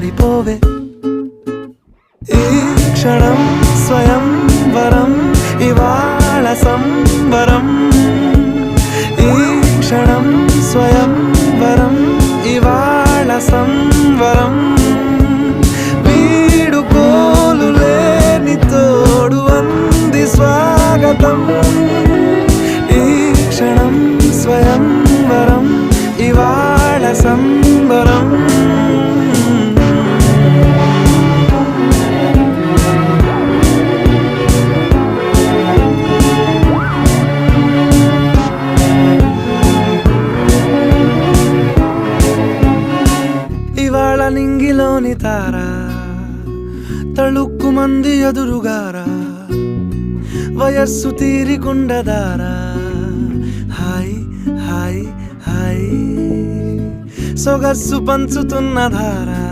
పడిపోవే ఈ క్షణం స్వయంవరం ఇవాళ సంబరం ఈ క్షణం స్వయంవరం ఇవాళ సంవరం వీడుకోలు లేని తోడు అంది స్వాగతం ఈ క్షణం స్వయంవరం ఇవాళ సంబరం ఇవాళ నింగిలోని తార తళుక్కు మంది ఎదురుగారా వయస్సు తీరికుండదారా హాయ్ హాయ్ హాయ్ సొగస్సు పంచుతున్న ధారా